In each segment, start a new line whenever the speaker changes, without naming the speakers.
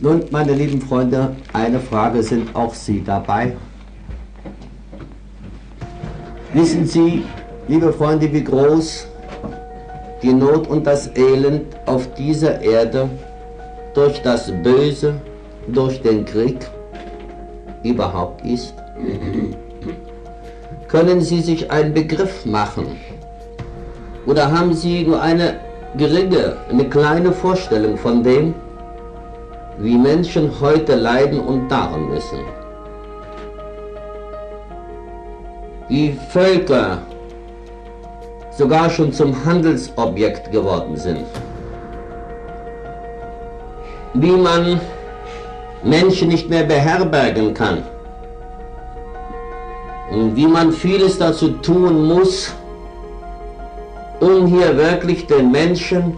Nun, meine lieben Freunde, eine Frage: Sind auch Sie dabei? Wissen Sie, liebe Freunde, wie groß die Not und das Elend auf dieser Erde durch das Böse, durch den Krieg überhaupt ist? Können Sie sich einen Begriff machen? Oder haben Sie nur eine kleine Vorstellung von dem, wie Menschen heute leiden und darren müssen? Wie Völker sogar schon zum Handelsobjekt geworden sind. Wie man Menschen nicht mehr beherbergen kann. Und wie man vieles dazu tun muss, um hier wirklich den Menschen,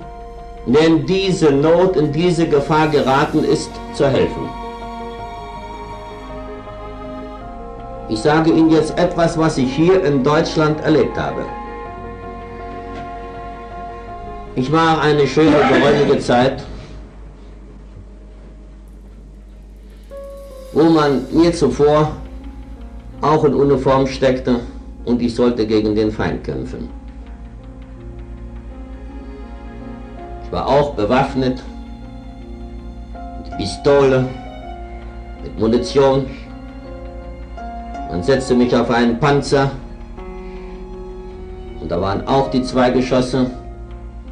der in diese Not, in diese Gefahr geraten ist, zu helfen. Ich sage Ihnen jetzt etwas, was ich hier in Deutschland erlebt habe. Ich war eine schöne, geräumige Zeit, wo man mir zuvor auch in Uniform steckte und ich sollte gegen den Feind kämpfen. Ich war auch bewaffnet, mit Pistole, mit Munition. Man setzte mich auf einen Panzer und da waren auch die zwei Geschosse,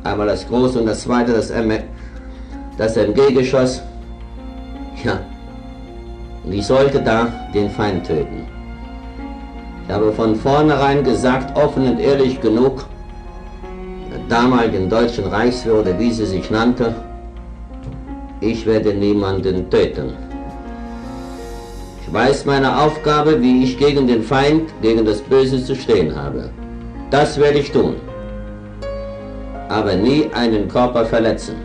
einmal das große und das zweite, das MG-Geschoss. Ja, und ich sollte da den Feind töten. Ich habe von vornherein gesagt, offen und ehrlich genug, der damaligen deutschen Reichswehr oder wie sie sich nannte, ich werde niemanden töten. Ich weiß meine Aufgabe, wie ich gegen den Feind, gegen das Böse zu stehen habe. Das werde ich tun. Aber nie einen Körper verletzen.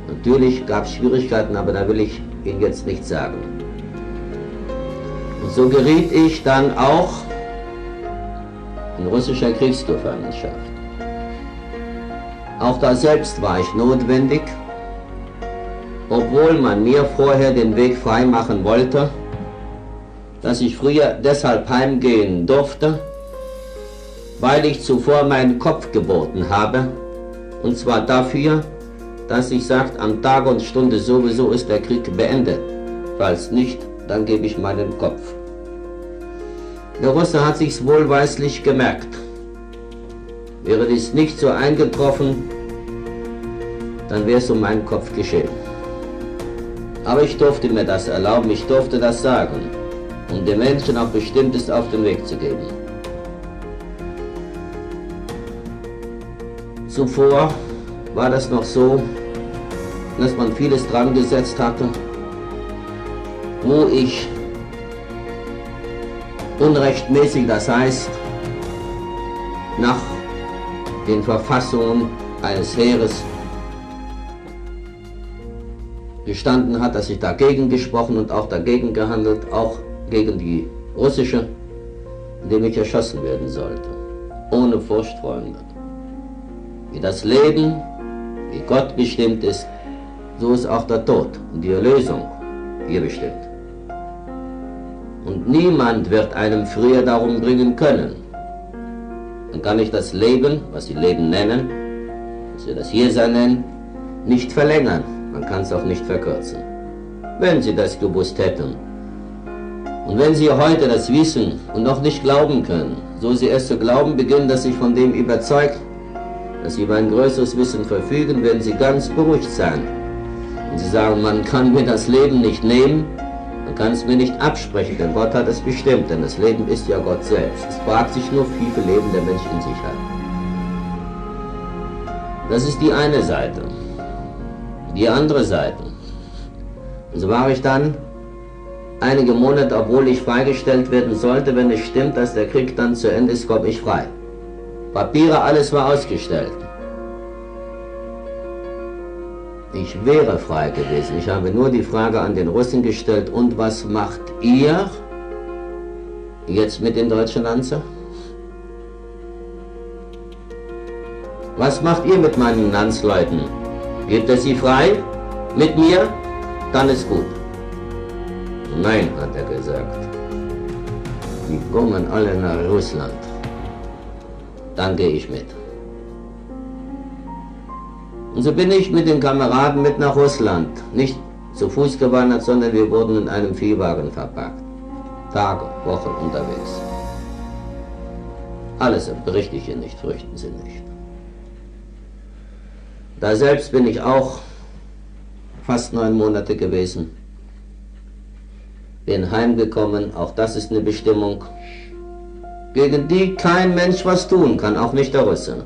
Natürlich gab es Schwierigkeiten, aber da will ich Ihnen jetzt nichts sagen. Und so geriet ich dann auch in russischer Kriegsgefangenschaft. Auch da selbst war ich notwendig, obwohl man mir vorher den Weg frei machen wollte, dass ich früher deshalb heimgehen durfte, weil ich zuvor meinen Kopf geboten habe, und zwar dafür, dass ich sagt, an Tag und Stunde sowieso ist der Krieg beendet. Falls nicht, dann gebe ich meinen Kopf. Der Russe hat sich's wohlweislich gemerkt. Wäre dies nicht so eingetroffen, dann wäre es um meinen Kopf geschehen. Aber ich durfte mir das erlauben, ich durfte das sagen, um den Menschen auch Bestimmtes auf den Weg zu geben. Zuvor war das noch so, dass man vieles dran gesetzt hatte, wo ich unrechtmäßig, das heißt, nach den Verfassungen eines Heeres gestanden hat, dass ich dagegen gesprochen und auch dagegen gehandelt, auch gegen die russische, indem ich erschossen werden sollte. Ohne Furcht, Freunde. Wie das Leben, wie Gott bestimmt ist, so ist auch der Tod und die Erlösung hier bestimmt. Und niemand wird einem früher darum bringen können. Man kann nicht das Leben, was sie Leben nennen, was wir das Hiersein nennen, nicht verlängern. Man kann es auch nicht verkürzen. Wenn Sie das gewusst hätten. Und wenn Sie heute das wissen und noch nicht glauben können, so Sie erst zu glauben beginnen, dass ich von dem überzeugt, dass Sie über ein größeres Wissen verfügen, werden Sie ganz beruhigt sein. Und Sie sagen, man kann mir das Leben nicht nehmen, man kann es mir nicht absprechen, denn Gott hat es bestimmt, denn das Leben ist ja Gott selbst. Es fragt sich nur, wie viel Leben der Mensch in sich hat. Das ist die eine Seite. Die andere Seite. Und so war ich dann einige Monate, obwohl ich freigestellt werden sollte, wenn es stimmt, dass der Krieg dann zu Ende ist, komme ich frei. Papiere, alles war ausgestellt. Ich wäre frei gewesen. Ich habe nur die Frage an den Russen gestellt, und was macht ihr jetzt mit den deutschen Lanzer? Was macht ihr mit meinen Landsleuten? Gebt ihr sie frei Mit mir, dann ist gut. Nein, hat er gesagt. Die kommen alle nach Russland. Dann gehe ich mit. Und so bin ich mit den Kameraden mit nach Russland. Nicht zu Fuß gewandert, sondern wir wurden in einem Viehwagen verpackt. Tage, Wochen unterwegs. Alles berichte ich hier nicht, fürchten Sie nicht. Da selbst bin ich auch fast 9 Monate gewesen. Bin heimgekommen, auch das ist eine Bestimmung, gegen die kein Mensch was tun kann, auch nicht der Russe.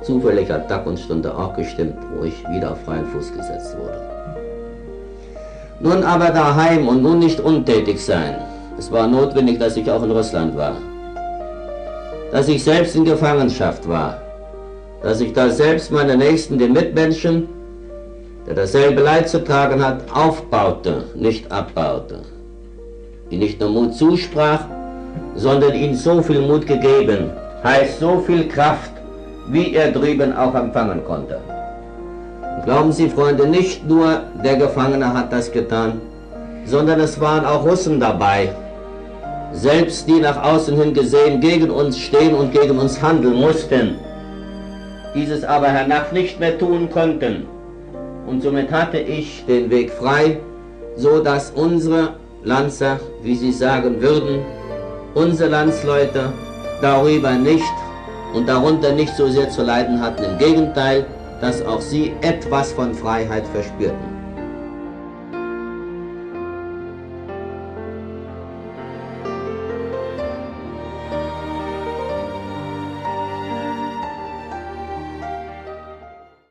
Zufällig hat Tag und Stunde auch gestimmt, wo ich wieder auf freien Fuß gesetzt wurde. Nun aber daheim und nun nicht untätig sein. Es war notwendig, dass ich auch in Russland war. Dass ich selbst in Gefangenschaft war. Dass ich da selbst meine Nächsten, den Mitmenschen, der dasselbe Leid zu tragen hat, aufbaute, nicht abbaute. Die nicht nur Mut zusprach, sondern ihnen so viel Mut gegeben, heißt so viel Kraft, wie er drüben auch empfangen konnte. Und glauben Sie, Freunde, nicht nur der Gefangene hat das getan, sondern es waren auch Russen dabei, selbst die nach außen hin gesehen gegen uns stehen und gegen uns handeln mussten, dieses aber hernach nicht mehr tun konnten. Und somit hatte ich den Weg frei, so dass unsere Lanzer, wie sie sagen würden, unsere Landsleute darüber nicht und darunter nicht so sehr zu leiden hatten. Im Gegenteil, dass auch sie etwas von Freiheit verspürten.